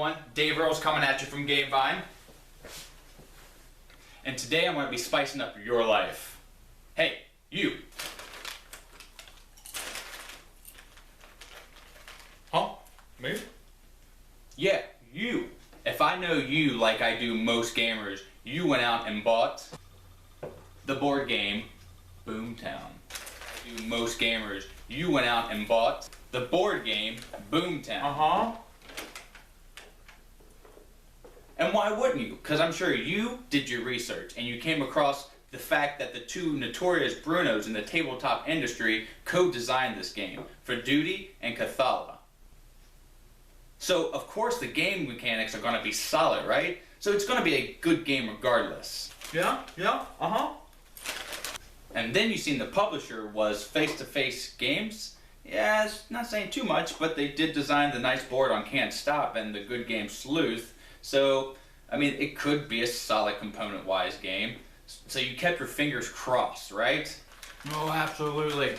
everyone, Dave Earls coming at you from Gamevine. And today I'm going to be spicing up your life. Hey, you. Huh? Me? Yeah, you. If I know you like I do most gamers, you went out and bought the board game Boomtown. I do most gamers, you went out and bought the board game Boomtown. Uh-huh. And why wouldn't you? Because I'm sure you did your research and you came across the fact that the two notorious Brunos in the tabletop industry co-designed this game for Duty and Cathala. So, of course, the game mechanics are going to be solid, right? So it's going to be a good game regardless. Yeah, uh-huh. And then you seen the publisher was Face-to-Face Games. Yeah, it's not saying too much, but they did design the nice board on Can't Stop and the good game Sleuth. So, I mean, it could be a solid component-wise game. So you kept your fingers crossed, right? Oh, absolutely.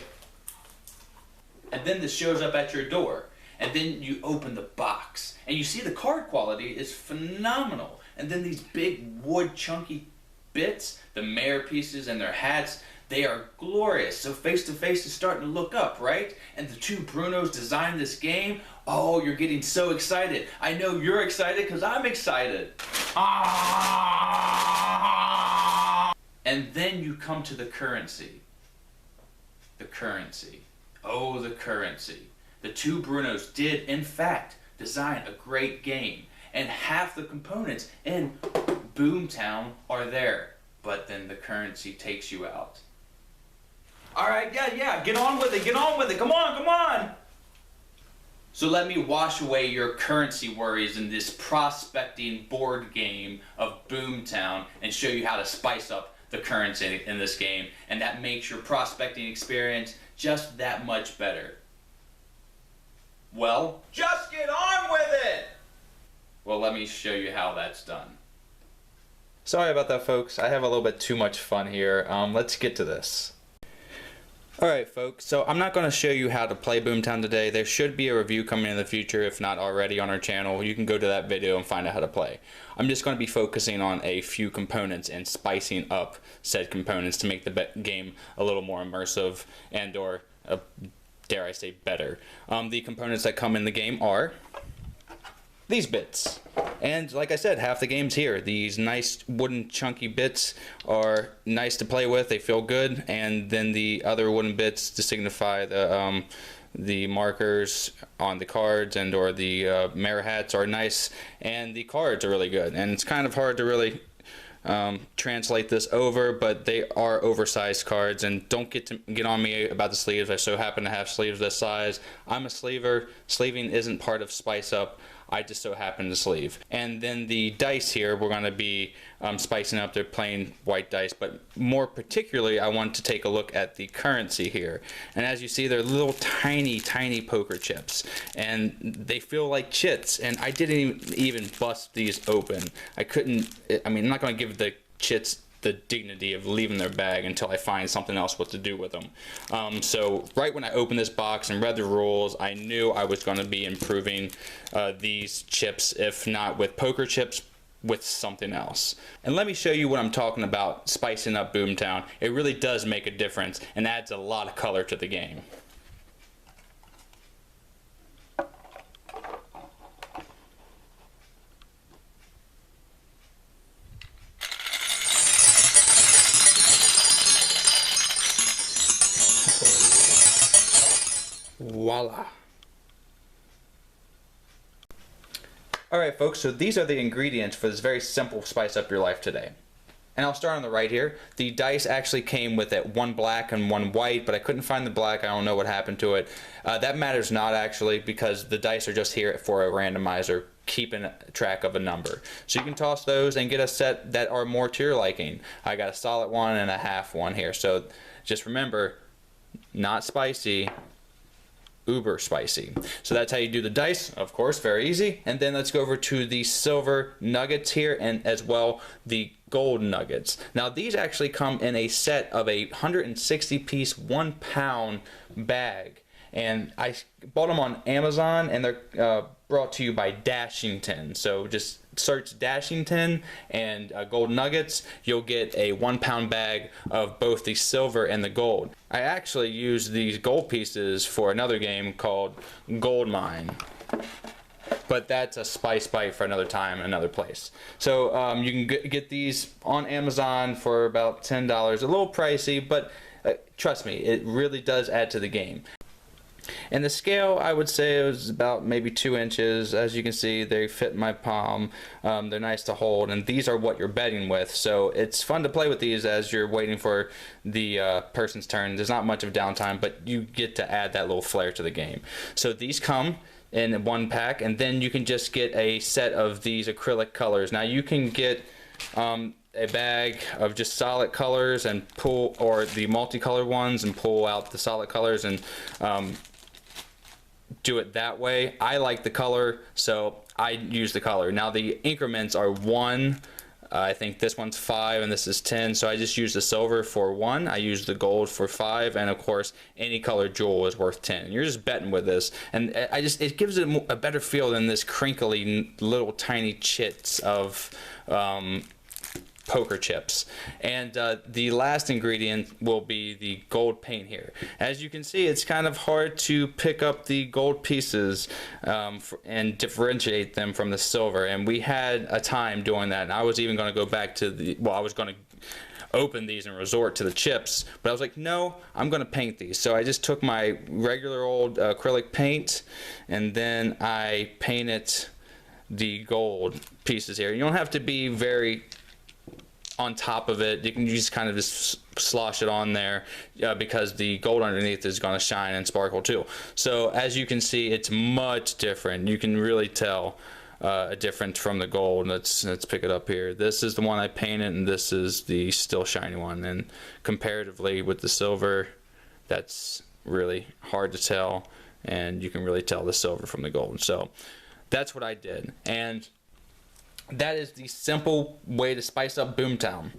And then this shows up at your door. And then you open the box. And you see the card quality is phenomenal. And then these big wood chunky bits, the mayor pieces and their hats, they are glorious. So Face-to-Face is starting to look up, right? And the two Brunos designed this game. Oh, you're getting so excited. I know you're excited because I'm excited. Ah! And then you come to the currency. The currency. Oh, the currency. The two Brunos did, in fact, design a great game. And half the components in Boomtown are there. But then the currency takes you out. Alright, yeah, get on with it, come on! So let me wash away your currency worries in this prospecting board game of Boomtown and show you how to spice up the currency in this game. And that makes your prospecting experience just that much better. Well, Just get on with it! well, let me show you how that's done. Sorry about that, folks. I have a little bit too much fun here. Let's get to this. Alright, folks, so I'm not going to show you how to play Boomtown today. There should be a review coming in the future, if not already, on our channel. You can go to that video and find out how to play. I'm just going to be focusing on a few components and spicing up said components to make the game a little more immersive and or, dare I say, better. The components that come in the game are these bits. And like I said, half the game's here. These nice wooden chunky bits are nice to play with. They feel good. And then the other wooden bits to signify the markers on the cards and or the mayor hats are nice. And the cards are really good. And it's kind of hard to really translate this over, but they are oversized cards. And don't get on me about the sleeves. I so happen to have sleeves this size. I'm a sleever. Sleeving isn't part of Spice Up. I just so happen to sleeve. And then the dice here, we're going to be spicing up their plain white dice, but more particularly I want to take a look at the currency here. And as you see, they're little tiny poker chips, and they feel like chits, and I didn't even bust these open. I mean, I'm not going to give the chits the dignity of leaving their bag until I find something else what to do with them. So right when I opened this box and read the rules, I knew I was going to be improving these chips, if not with poker chips, with something else. And let me show you what I'm talking about, spicing up Boomtown. It really does make a difference and adds a lot of color to the game. Voila. Alright folks, so these are the ingredients for this very simple spice up your life today. And I'll start on the right here. The dice actually came with it, one black and one white, but I couldn't find the black. I don't know what happened to it. That matters not actually, because the dice are just here for a randomizer, keeping track of a number. So you can toss those and get a set that are more to your liking. I got a solid one and a half one here. So just remember, not spicy, uber spicy. So that's how you do the dice, of course, very easy. And then let's go over to the silver nuggets here, and as well the gold nuggets. Now these actually come in a set of a 160 piece 1 pound bag, and I bought them on Amazon, and they're brought to you by Dashington. So just search Dashington and gold nuggets. You'll get a 1 pound bag of both the silver and the gold. I actually used these gold pieces for another game called Gold Mine, but that's a spice bite for another time, another place. So you can get these on Amazon for about $10. A little pricey, but trust me, it really does add to the game. And the scale, I would say it was about maybe 2 inches. As you can see, they fit in my palm. They're nice to hold, and these are what you're betting with. So it's fun to play with these as you're waiting for the person's turn. There's not much of downtime, but you get to add that little flair to the game. So these come in 1 pack, and then you can just get a set of these acrylic colors. Now you can get a bag of just solid colors and pull, or the multicolored ones, and pull out the solid colors and do it that way. I like the color, so I use the color. Now the increments are 1. I think this one's 5 and this is 10, so I just use the silver for 1. I use the gold for 5, and of course any colored jewel is worth 10. You're just betting with this, and it gives it a better feel than this crinkly little tiny chits of poker chips. And the last ingredient will be the gold paint here. As you can see, it's kind of hard to pick up the gold pieces and differentiate them from the silver, and we had a time doing that, and I was even going to go back to the, well, I was going to open these and resort to the chips, but I was like, no, I'm going to paint these. So I just took my regular old acrylic paint, and then I painted the gold pieces here. You don't have to be very on top of it. You can just kind of just slosh it on there because the gold underneath is going to shine and sparkle too. So as you can see, it's much different. You can really tell a difference from the gold. Let's pick it up here. This is the one I painted, and this is the still shiny one. And comparatively with the silver, that's really hard to tell, and you can really tell the silver from the gold. So that's what I did, and that is the simple way to spice up Boomtown.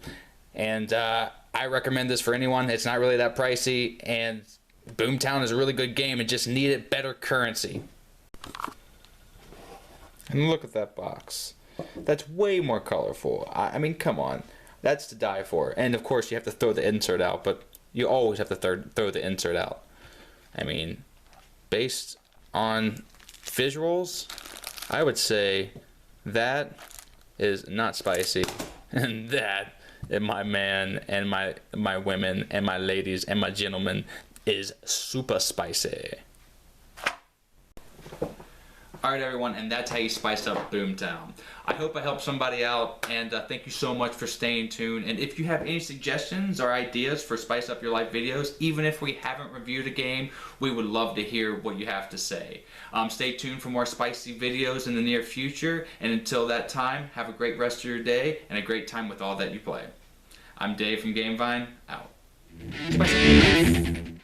And I recommend this for anyone. It's not really that pricey, and Boomtown is a really good game. It just needed better currency. And look at that box. That's way more colorful. I mean, come on. That's to die for. And of course, you have to throw the insert out, but you always have to throw the insert out. I mean, based on visuals, I would say that is not spicy, and that, and my man and my women and my ladies and my gentlemen, is super spicy. Alright everyone, and that's how you spice up Boomtown. I hope I helped somebody out, and thank you so much for staying tuned. And if you have any suggestions or ideas for Spice Up Your Life videos, even if we haven't reviewed a game, we would love to hear what you have to say. Stay tuned for more spicy videos in the near future, and until that time, have a great rest of your day and a great time with all that you play. I'm Dave from Gamevine, out. Spice Up Your Life.